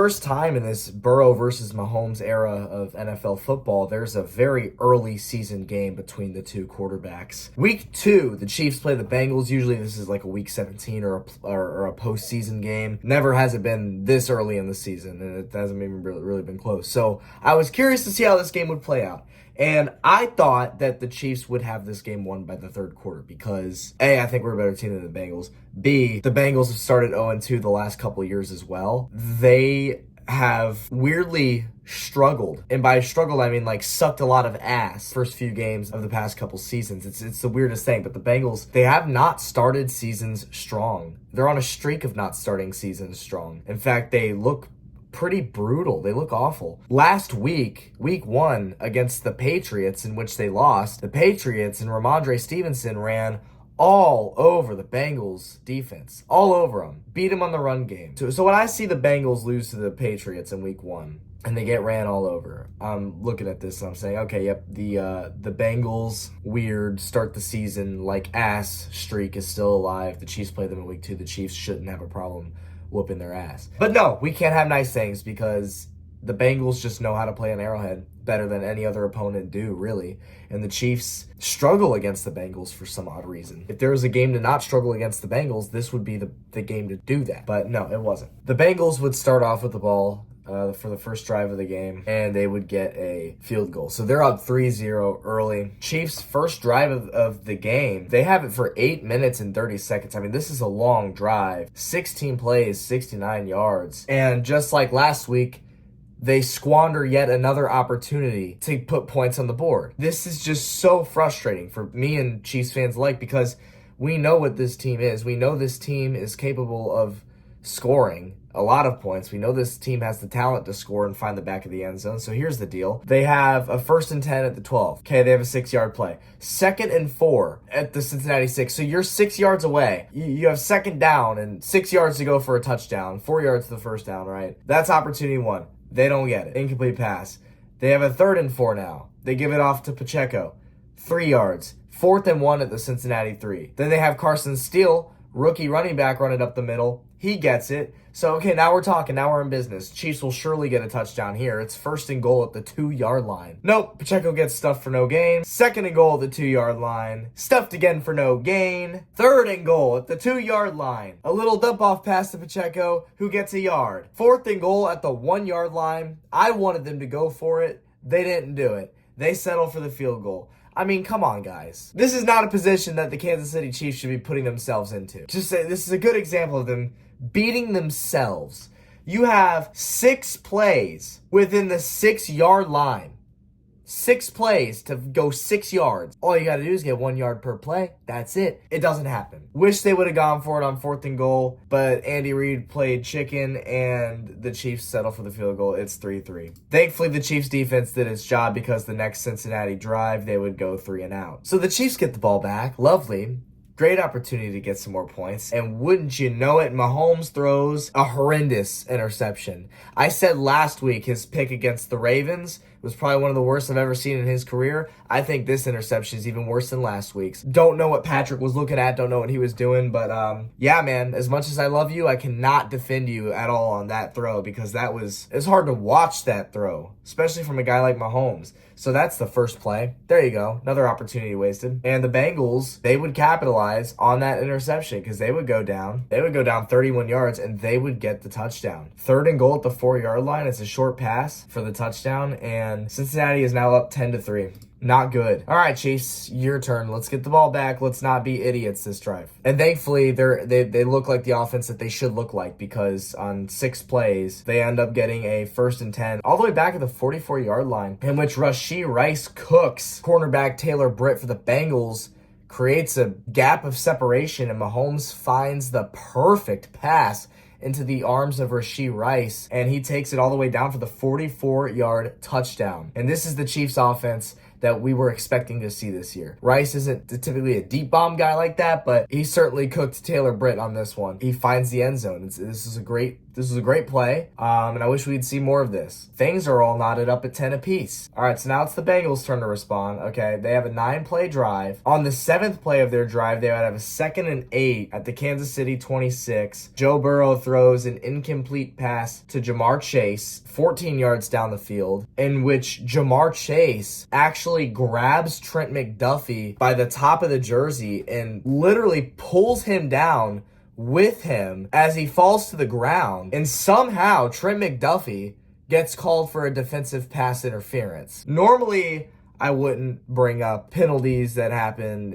first time in this Burrow versus Mahomes era of NFL football, there's a very early season game between the two quarterbacks. Week 2, the Chiefs play the Bengals. Usually this is like a week 17 or a postseason game. Never has it been this early in the season, and it hasn't even really been close. So I was curious to see how this game would play out. And I thought that the Chiefs would have this game won by the third quarter because, A, I think we're a better team than the Bengals. B, the Bengals have started 0-2 the last couple of years as well. They have weirdly struggled. And by struggled, I mean like sucked a lot of ass first few games of the past couple seasons. It's the weirdest thing. But the Bengals, they have not started seasons strong. They're on a streak of not starting seasons strong. In fact, they look pretty brutal. They look awful. Last week, week 1 against the Patriots, in which they lost, the Patriots and Ramondre Stevenson ran all over the Bengals defense. All over them. Beat them on the run game. So when I see the Bengals lose to the Patriots in week 1, and they get ran all over, I'm looking at this and I'm saying, okay, yep, the Bengals weird start the season like ass streak is still alive. The Chiefs play them in week 2. The Chiefs shouldn't have a problem whooping their ass. But no, we can't have nice things because the Bengals just know how to play an Arrowhead better than any other opponent do, really. And the Chiefs struggle against the Bengals for some odd reason. If there was a game to not struggle against the Bengals, this would be the game to do that. But no, it wasn't. The Bengals would start off with the ball for the first drive of the game, and they would get a field goal. So they're up 3-0 early. Chiefs' first drive of the game, they have it for 8 minutes and 30 seconds. I mean, this is a long drive. 16 plays, 69 yards. And just like last week, they squander yet another opportunity to put points on the board. This is just so frustrating for me and Chiefs fans alike because we know what this team is. We know this team is capable of scoring a lot of points. We know this team has the talent to score and find the back of the end zone. So here's the deal. They have a 1st and 10 at the 12. Okay, they have a 6-yard play. 2nd and 4 at the Cincinnati 6. So you're 6 yards away. You have 2nd down and 6 yards to go for a touchdown. 4 yards to the first down, right? That's opportunity 1. They don't get it. Incomplete pass. They have a 3rd and 4 now. They give it off to Pacheco. 3 yards. 4th and 1 at the Cincinnati 3. Then they have Carson Steele, rookie running back, running up the middle. He gets it. So, okay, now we're talking. Now we're in business. Chiefs will surely get a touchdown here. It's 1st and goal at the 2-yard line. Nope. Pacheco gets stuffed for no gain. 2nd and goal at the 2-yard line. Stuffed again for no gain. 3rd and goal at the 2-yard line. A little dump-off pass to Pacheco, who gets a yard. 4th and goal at the 1-yard line. I wanted them to go for it. They didn't do it. They settled for the field goal. I mean, come on, guys. This is not a position that the Kansas City Chiefs should be putting themselves into. Just say this is a good example of them beating themselves. You have 6 plays within the 6-yard line. 6 plays to go 6 yards. All you got to do is get 1 yard per play. That's it. It doesn't happen. Wish they would have gone for it on 4th and goal, but Andy Reid played chicken and the Chiefs settle for the field goal. It's 3-3. Thankfully, the Chiefs defense did its job because the next Cincinnati drive, they would go 3 and out. So the Chiefs get the ball back. Lovely. Great opportunity to get some more points. And wouldn't you know it, Mahomes throws a horrendous interception. I said last week his pick against the Ravens was probably one of the worst I've ever seen in his career. I think this interception is even worse than last week's. Don't know what Patrick was looking at. Don't know what he was doing. But, yeah, man, as much as I love you, I cannot defend you at all on that throw because it's hard to watch that throw, especially from a guy like Mahomes. So that's the first play. There you go. Another opportunity wasted. And the Bengals, they would capitalize on that interception because they would go down. They would go down 31 yards and they would get the touchdown. 3rd and goal at the 4-yard line. It's a short pass for the touchdown. And Cincinnati is now up 10-3. Not good. All right, Chiefs, your turn. Let's get the ball back. Let's not be idiots this drive. And thankfully, they look like the offense that they should look like because on 6 plays, they end up getting a 1st and 10 all the way back at the 44-yard line, in which Rashee Rice cooks cornerback Taylor Britt for the Bengals, creates a gap of separation, and Mahomes finds the perfect pass into the arms of Rashee Rice, and he takes it all the way down for the 44-yard touchdown. And this is the Chiefs offense that we were expecting to see this year. Rice isn't typically a deep bomb guy like that, but he certainly cooked Taylor Britt on this one. He finds the end zone. This is a great play, and I wish we'd see more of this. Things are all knotted up at 10 apiece. All right, so now it's the Bengals' turn to respond. Okay, they have a 9-play drive. On the 7th play of their drive, they would have a 2nd and 8 at the Kansas City 26. Joe Burrow throws an incomplete pass to Jamar Chase, 14 yards down the field, in which Jamar Chase actually grabs Trent McDuffie by the top of the jersey and literally pulls him down with him as he falls to the ground, and somehow Trent McDuffie gets called for a defensive pass interference. Normally, I wouldn't bring up penalties that happened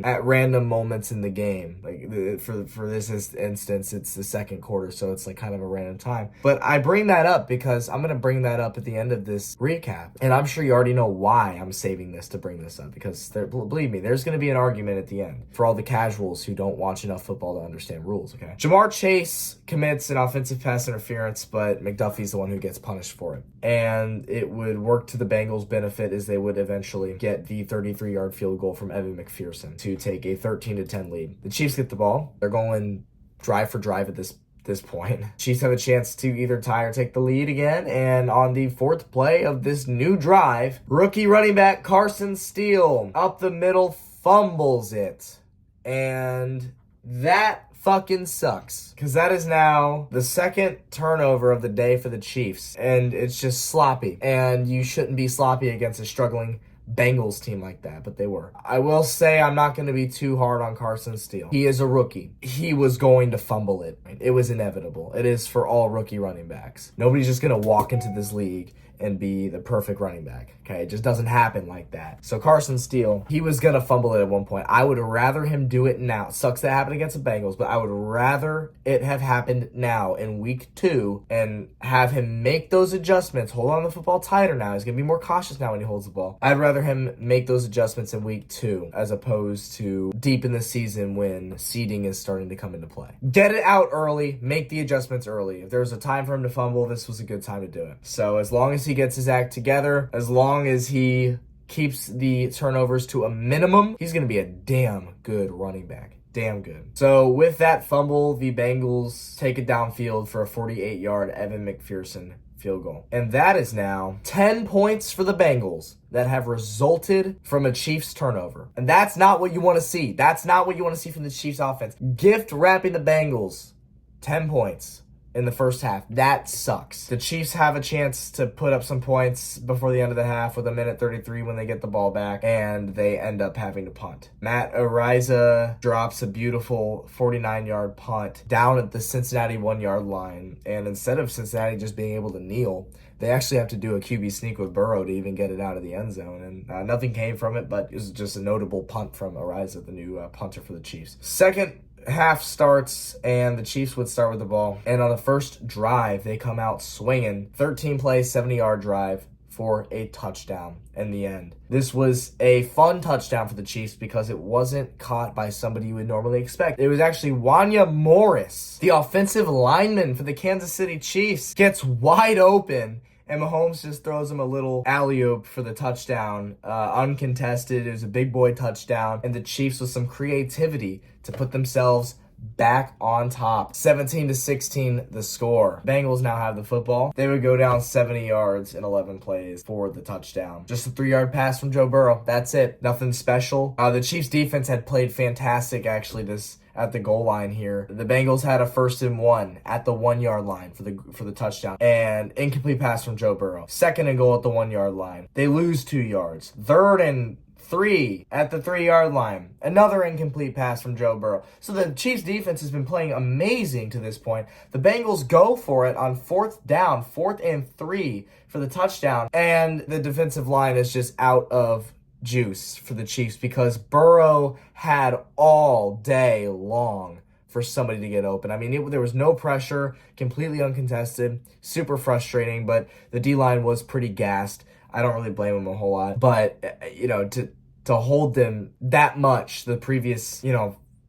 at random moments in the game. Like for this instance, it's the second quarter, so it's like kind of a random time. But I bring that up because I'm going to bring that up at the end of this recap. And I'm sure you already know why I'm saving this to bring this up, because believe me, there's going to be an argument at the end for all the casuals who don't watch enough football to understand rules, okay? Jamar Chase commits an offensive pass interference, but McDuffie's the one who gets punished for it. And it would work to the Bengals' benefit as they would eventually get the 33-yard field goal from Evan McPherson to take a 13-10 lead. The Chiefs get the ball. They're going drive for drive at this point. Chiefs have a chance to either tie or take the lead again, and on the 4th play of this new drive, rookie running back Carson Steele up the middle fumbles it. And that fucking sucks, because that is now the 2nd turnover of the day for the Chiefs, and it's just sloppy, and you shouldn't be sloppy against a struggling Bengals team like that, but they were. I will say I'm not going to be too hard on Carson Steele. He is a rookie. He was going to fumble it. It was inevitable. It is for all rookie running backs. Nobody's just going to walk into this league and be the perfect running back. Okay, it just doesn't happen like that. So Carson Steele, he was going to fumble it at one point. I would rather him do it now. It sucks that happened against the Bengals, but I would rather it have happened now in week 2 and have him make those adjustments. Hold on to the football tighter now. He's going to be more cautious now when he holds the ball. I'd rather him make those adjustments in week 2 as opposed to deep in the season when seeding is starting to come into play. Get it out early. Make the adjustments early. If there was a time for him to fumble, this was a good time to do it. So as long as he gets his act together, as long as he keeps the turnovers to a minimum, he's going to be a damn good running back. Damn good. So with that fumble, the Bengals take it downfield for a 48-yard Evan McPherson field goal. And that is now 10 points for the Bengals that have resulted from a Chiefs turnover. And that's not what you want to see. That's not what you want to see from the Chiefs offense. Gift wrapping the Bengals 10 points in the first half. That sucks. The Chiefs have a chance to put up some points before the end of the half with 1:33 when they get the ball back, and they end up having to punt. Matt Ariza drops a beautiful 49-yard punt down at the Cincinnati 1-yard line, and instead of Cincinnati just being able to kneel, they actually have to do a QB sneak with Burrow to even get it out of the end zone, and nothing came from it, but it was just a notable punt from Ariza, the new punter for the Chiefs. Second half starts, and the Chiefs would start with the ball, and on the first drive, they come out swinging. 13 play, 70-yard drive for a touchdown in the end. This was a fun touchdown for the Chiefs because it wasn't caught by somebody you would normally expect. It was actually Wanya Morris, the offensive lineman for the Kansas City Chiefs, gets wide open, and Mahomes just throws him a little alley-oop for the touchdown. Uncontested. It was a big boy touchdown. And the Chiefs with some creativity to put themselves back on top. 17-16 the score. Bengals now have the football. They would go down 70 yards in 11 plays for the touchdown. Just a 3-yard pass from Joe Burrow. That's it. Nothing special. The Chiefs defense had played fantastic actually at the goal line here. The Bengals had a 1st and 1 at the 1-yard line for the touchdown, and incomplete pass from Joe Burrow. 2nd and goal at the 1-yard line. They lose 2 yards. 3rd and 3 at the 3-yard line. Another incomplete pass from Joe Burrow. So the Chiefs defense has been playing amazing to this point. The Bengals go for it on 4th down, 4th and 3 for the touchdown, and the defensive line is just out of juice for the Chiefs because Burrow had all day long for somebody to get open. I mean, there was no pressure, completely uncontested, super frustrating, but the D-line was pretty gassed. I don't really blame them a whole lot, but to hold them that much the previous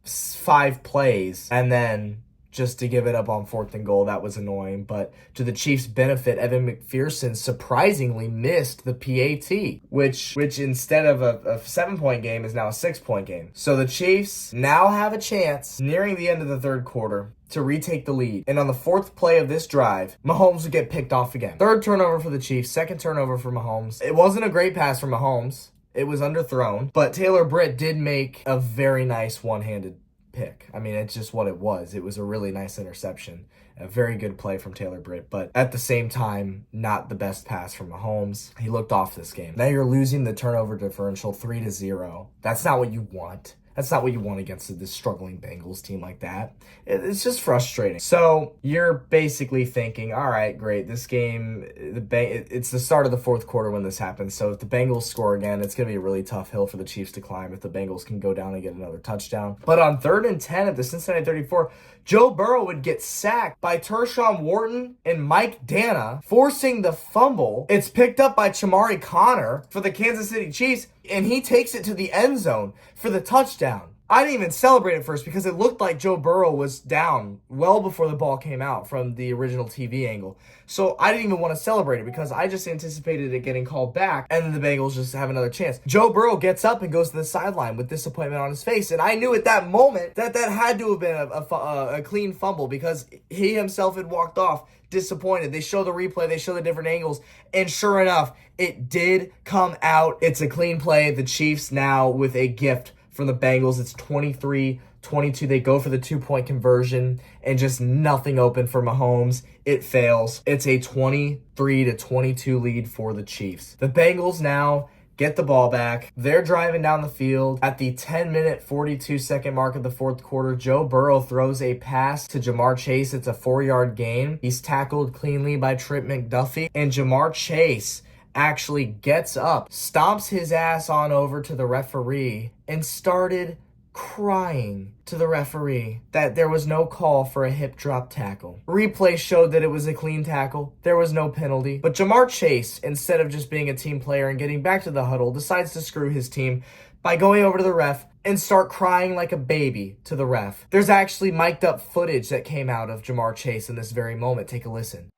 5 plays and then just to give it up on 4th and goal. That was annoying. But to the Chiefs' benefit, Evan McPherson surprisingly missed the PAT, which instead of a 7-point game is now a 6-point game. So the Chiefs now have a chance nearing the end of the third quarter to retake the lead. And on the 4th play of this drive, Mahomes would get picked off again. 3rd turnover for the Chiefs, 2nd turnover for Mahomes. It wasn't a great pass from Mahomes. It was underthrown. But Taylor Britt did make a very nice one-handed pick. I mean, it's just what it was. It was a really nice interception. A very good play from Taylor Britt, but at the same time, not the best pass from Mahomes. He looked off this game. Now you're losing the turnover differential 3-0. That's not what you want. That's not what you want against this struggling Bengals team like that. It's just frustrating. So you're basically thinking, all right, great. This game, it's the start of the 4th quarter when this happens. So if the Bengals score again, it's going to be a really tough hill for the Chiefs to climb if the Bengals can go down and get another touchdown. But on 3rd and 10 at the Cincinnati 34, Joe Burrow would get sacked by Tershawn Wharton and Mike Dana, forcing the fumble. It's picked up by Chamari Connor for the Kansas City Chiefs, and he takes it to the end zone for the touchdown. I didn't even celebrate at first because it looked like Joe Burrow was down well before the ball came out from the original TV angle. So I didn't even want to celebrate it because I just anticipated it getting called back and then the Bengals just have another chance. Joe Burrow gets up and goes to the sideline with disappointment on his face. And I knew at that moment that had to have been a clean fumble because he himself had walked off disappointed. They show the replay, they show the different angles, and sure enough, it did come out. It's a clean play. The Chiefs now with a gift from the Bengals. It's 23-22. They go for the 2-point conversion and just nothing open for Mahomes. It fails. It's a 23-22 lead for the Chiefs. The Bengals now get the ball back. They're driving down the field. At the 10-minute, 42-second mark of the 4th quarter, Joe Burrow throws a pass to Jamar Chase. It's a 4-yard gain. He's tackled cleanly by Trent McDuffie, and Jamar Chase actually gets up, stomps his ass on over to the referee, and started crying to the referee that there was no call for a hip drop tackle. Replay showed that it was a clean tackle. There was no penalty. But Jamar Chase, instead of just being a team player and getting back to the huddle, decides to screw his team by going over to the ref and start crying like a baby to the ref. There's actually mic'd up footage that came out of Jamar Chase in this very moment. Take a listen.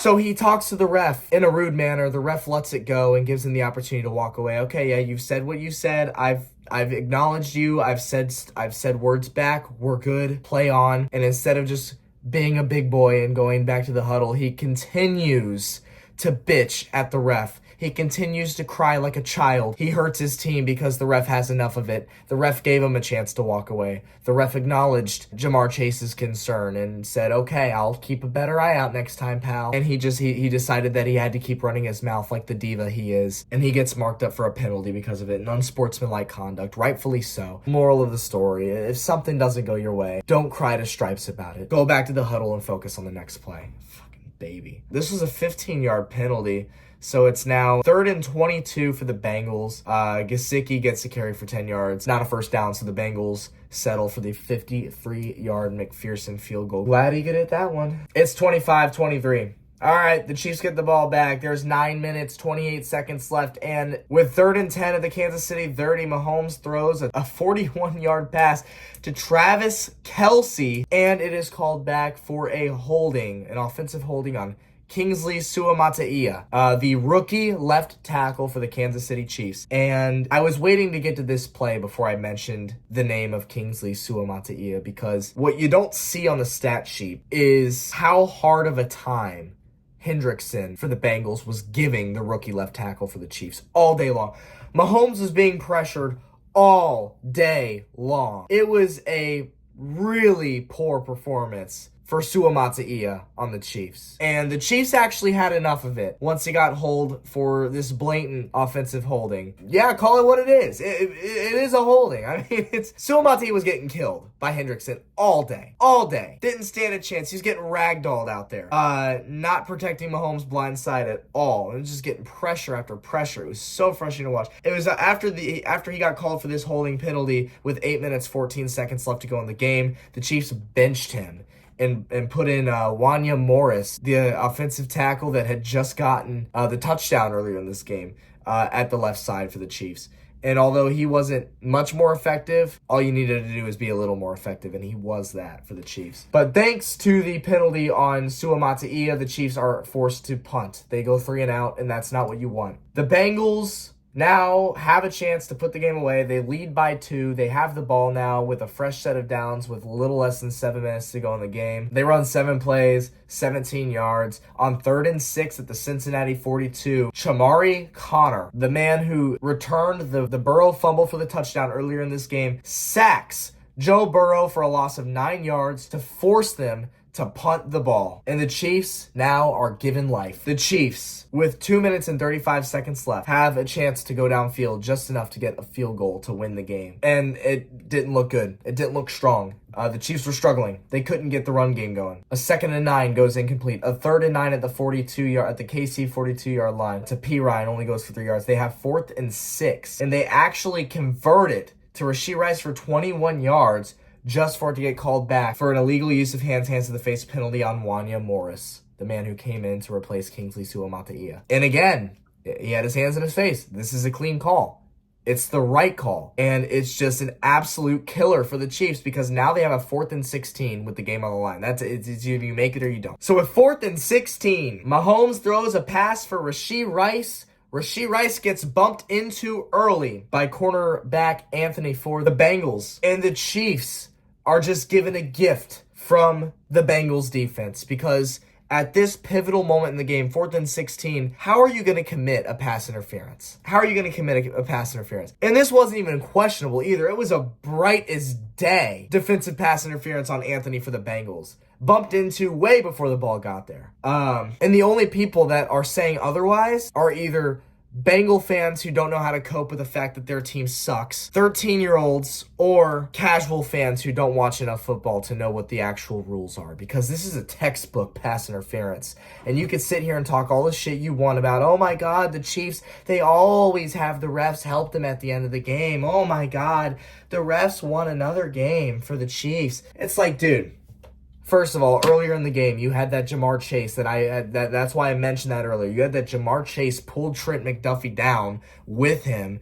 So he talks to the ref in a rude manner. The ref lets it go and gives him the opportunity to walk away. Okay, yeah, you've said what you said. I've acknowledged you. I've said words back. We're good. Play on. And instead of just being a big boy and going back to the huddle, he continues to bitch at the ref. He continues to cry like a child. He hurts his team because the ref has enough of it. The ref gave him a chance to walk away. The ref acknowledged Jamar Chase's concern and said, okay, I'll keep a better eye out next time, pal. And he decided that he had to keep running his mouth like the diva he is. And he gets marked up for a penalty because of it. And unsportsmanlike conduct, rightfully so. Moral of the story, if something doesn't go your way, don't cry to stripes about it. Go back to the huddle and focus on the next play. Fucking baby. This was a 15-yard penalty. So it's now 3rd and 22 for the Bengals. Gesicki gets the carry for 10 yards. Not a first down, so the Bengals settle for the 53-yard McPherson field goal. Glad he could hit that one. It's 25-23. All right, the Chiefs get the ball back. There's 9 minutes, 28 seconds left. And with 3rd and 10 at the Kansas City 30, Mahomes throws a 41-yard pass to Travis Kelce. And it is called back for a holding, an offensive holding on Kingsley Suamataia, the rookie left tackle for the Kansas City Chiefs. And I was waiting to get to this play before I mentioned the name of Kingsley Suamataia, because what you don't see on the stat sheet is how hard of a time Hendrickson for the Bengals was giving the rookie left tackle for the Chiefs all day long. Mahomes was being pressured all day long. It was a really poor performance for Suamataia on the Chiefs. And the Chiefs actually had enough of it once he got hold for this blatant offensive holding. Yeah, call it what it is. It is a holding. I mean, Suamataia was getting killed by Hendrickson all day. All day. Didn't stand a chance. He's getting ragdolled out there. Not protecting Mahomes' blind side at all. And just getting pressure after pressure. It was so frustrating to watch. It was after he got called for this holding penalty with 8 minutes, 14 seconds left to go in the game, the Chiefs benched him. and put in Wanya Morris, the offensive tackle that had just gotten the touchdown earlier in this game, at the left side for the Chiefs. And although he wasn't much more effective, all you needed to do was be a little more effective, and he was that for the Chiefs. But thanks to the penalty on Suamataia, the Chiefs are forced to punt. They go 3 and out, and that's not what you want. The Bengals now have a chance to put the game away. They lead by 2. They have the ball now with a fresh set of downs with a little less than 7 minutes to go in the game. They run 7 plays, 17 yards. On 3rd and 6 at the Cincinnati 42, Chamari Connor, the man who returned the Burrow fumble for the touchdown earlier in this game, sacks Joe Burrow for a loss of 9 yards to force them to punt the ball. And the Chiefs now are given life. The Chiefs, with 2 minutes and 35 seconds left, have a chance to go downfield just enough to get a field goal to win the game. And it didn't look good. It didn't look strong. The Chiefs were struggling. They couldn't get the run game going. A 2nd and 9 goes incomplete. A 3rd and 9 at the KC 42-yard line to P. Ryan only goes for 3 yards. They have 4th and 6. And they actually converted to Rashee Rice for 21 yards just for it to get called back for an illegal use of hands to the face penalty on Wanya Morris, the man who came in to replace Kingsley Suamataia. And again, he had his hands in his face. This is a clean call. It's the right call. And it's just an absolute killer for the Chiefs because now they have a 4th and 16 with the game on the line. It's either you make it or you don't. So with 4th and 16, Mahomes throws a pass for Rashee Rice. Rashee Rice gets bumped into early by cornerback Anthony for the Bengals. And the Chiefs are just given a gift from the Bengals defense because at this pivotal moment in the game, 4th and 16, how are you going to commit a pass interference? How are you going to commit a pass interference? And this wasn't even questionable either. It was a bright as day defensive pass interference on Anthony for the Bengals. Bumped into way before the ball got there. And the only people that are saying otherwise are either Bengal fans who don't know how to cope with the fact that their team sucks, 13-year-olds, or casual fans who don't watch enough football to know what the actual rules are. Because this is a textbook pass interference. And you could sit here and talk all the shit you want about, oh my God, the Chiefs, they always have the refs help them at the end of the game. Oh my God, the refs won another game for the Chiefs. It's like, dude, first of all, earlier in the game, you had that Jamar Chase that's why I mentioned that earlier. You had that Jamar Chase pulled Trent McDuffie down with him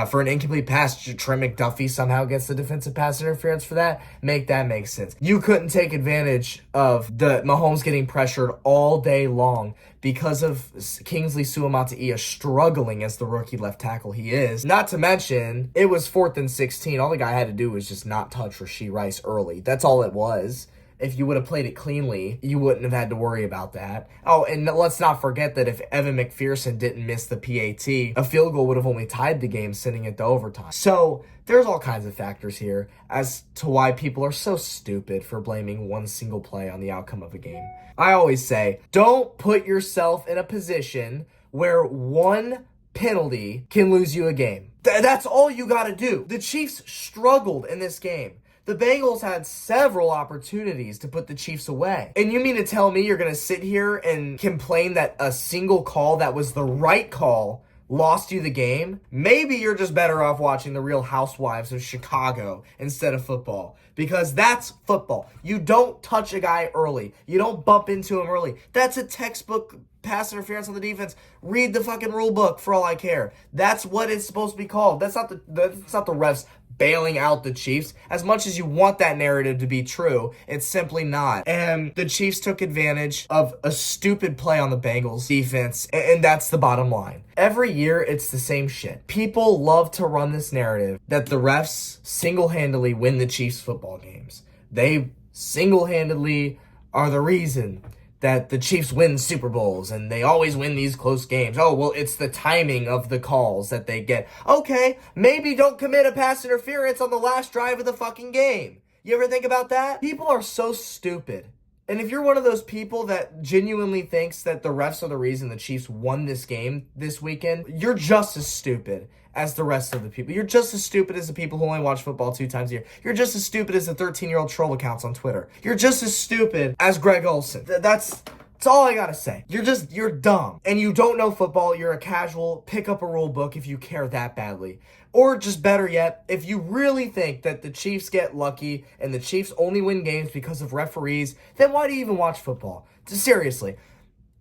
for an incomplete pass. Trent McDuffie somehow gets the defensive pass interference for that. Make that make sense. You couldn't take advantage of the Mahomes getting pressured all day long because of Kingsley Suamataia struggling as the rookie left tackle he is. Not to mention, it was 4th and 16. All the guy had to do was just not touch Rashee Rice early. That's all it was. If you would have played it cleanly, you wouldn't have had to worry about that. Oh, and let's not forget that if Evan McPherson didn't miss the PAT, a field goal would have only tied the game, sending it to overtime. So there's all kinds of factors here as to why people are so stupid for blaming one single play on the outcome of a game. I always say, don't put yourself in a position where one penalty can lose you a game. That's all you got to do. The Chiefs struggled in this game. The Bengals had several opportunities to put the Chiefs away. And you mean to tell me you're going to sit here and complain that a single call that was the right call lost you the game? Maybe you're just better off watching The Real Housewives of Chicago instead of football. Because that's football. You don't touch a guy early. You don't bump into him early. That's a textbook pass interference on the defense. Read the fucking rule book for all I care. That's what it's supposed to be called. That's not the refs bailing out the Chiefs. As much as you want that narrative to be true, it's simply not. And the Chiefs took advantage of a stupid play on the Bengals defense, and that's the bottom line. Every year, it's the same shit. People love to run this narrative that the refs single-handedly win the Chiefs football games. They single-handedly are the reason that the Chiefs win Super Bowls and they always win these close games. Oh, well, it's the timing of the calls that they get. Okay, maybe don't commit a pass interference on the last drive of the fucking game. You ever think about that? People are so stupid. And if you're one of those people that genuinely thinks that the refs are the reason the Chiefs won this game this weekend, you're just as stupid as the rest of the people. You're just as stupid as the people who only watch football 2 times a year. You're just as stupid as the 13-year-old troll accounts on Twitter. You're just as stupid as Greg Olsen. That's That's all I gotta say. You're dumb. And you don't know football, you're a casual, pick up a rule book if you care that badly. Or just better yet, if you really think that the Chiefs get lucky and the Chiefs only win games because of referees, then why do you even watch football? Seriously.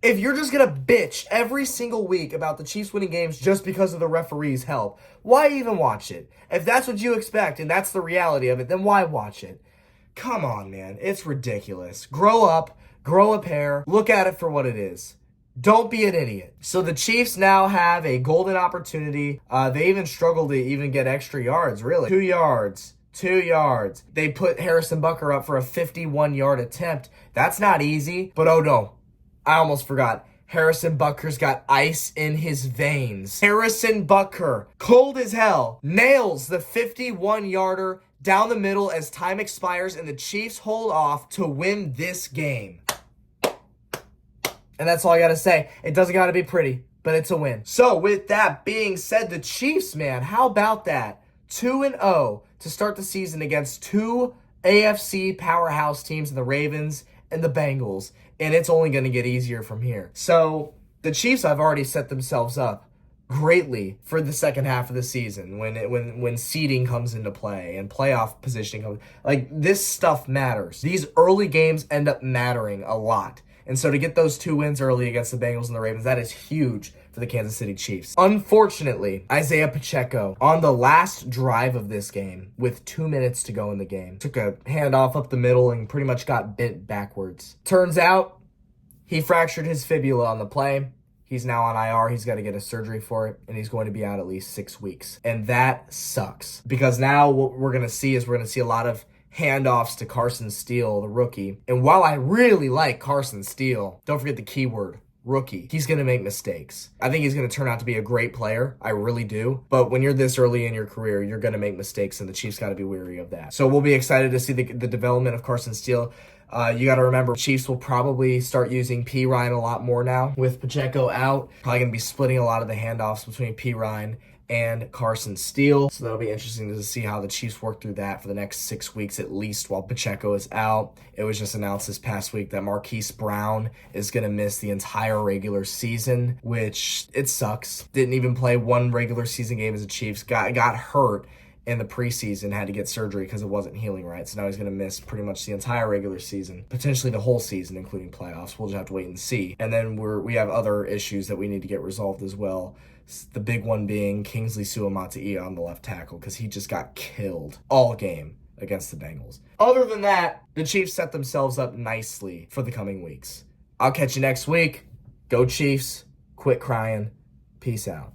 If you're just going to bitch every single week about the Chiefs winning games just because of the referees' help, why even watch it? If that's what you expect and that's the reality of it, then why watch it? Come on, man. It's ridiculous. Grow up, grow a pair, look at it for what it is. Don't be an idiot. So the Chiefs now have a golden opportunity. They even struggled to even get extra yards, really. 2 yards. 2 yards. They put Harrison Butker up for a 51-yard attempt. That's not easy, but oh no. I almost forgot. Harrison Butker's got ice in his veins. Harrison Butker, cold as hell, nails the 51-yarder down the middle as time expires and the Chiefs hold off to win this game. And that's all I gotta say. It doesn't gotta be pretty, but it's a win. So with that being said, the Chiefs, man, how about that? 2-0 to start the season against two AFC powerhouse teams in the Ravens and the Bengals. And it's only going to get easier from here. So the Chiefs have already set themselves up greatly for the second half of the season when seeding comes into play and playoff positioning comes. Like, this stuff matters. These early games end up mattering a lot. And so to get those 2 wins early against the Bengals and the Ravens, that is huge for the Kansas City Chiefs. Unfortunately, Isaiah Pacheco, on the last drive of this game, with 2 minutes to go in the game, took a handoff up the middle and pretty much got bent backwards. Turns out, he fractured his fibula on the play. He's now on IR. He's got to get a surgery for it, and he's going to be out at least 6 weeks. And that sucks, because now what we're going to see is a lot of handoffs to Carson Steele, the rookie. And while I really like Carson Steele, don't forget the keyword, rookie. He's going to make mistakes. I think he's going to turn out to be a great player. I really do. But when you're this early in your career, you're going to make mistakes, and the Chiefs got to be wary of that. So we'll be excited to see the development of Carson Steele. You got to remember, Chiefs will probably start using P. Ryan a lot more now. With Pacheco out, probably going to be splitting a lot of the handoffs between P. Ryan and Carson Steele. So that'll be interesting to see how the Chiefs work through that for the next 6 weeks at least while Pacheco is out. It was just announced this past week that Marquise Brown is going to miss the entire regular season, which it sucks. Didn't even play one regular season game as a Chiefs. Got hurt in the preseason, had to get surgery because it wasn't healing right. So now he's going to miss pretty much the entire regular season, potentially the whole season, including playoffs. We'll just have to wait and see. And then we have other issues that we need to get resolved as well. The big one being Kingsley Suamataia on the left tackle, because he just got killed all game against the Bengals. Other than that, the Chiefs set themselves up nicely for the coming weeks. I'll catch you next week. Go Chiefs. Quit crying. Peace out.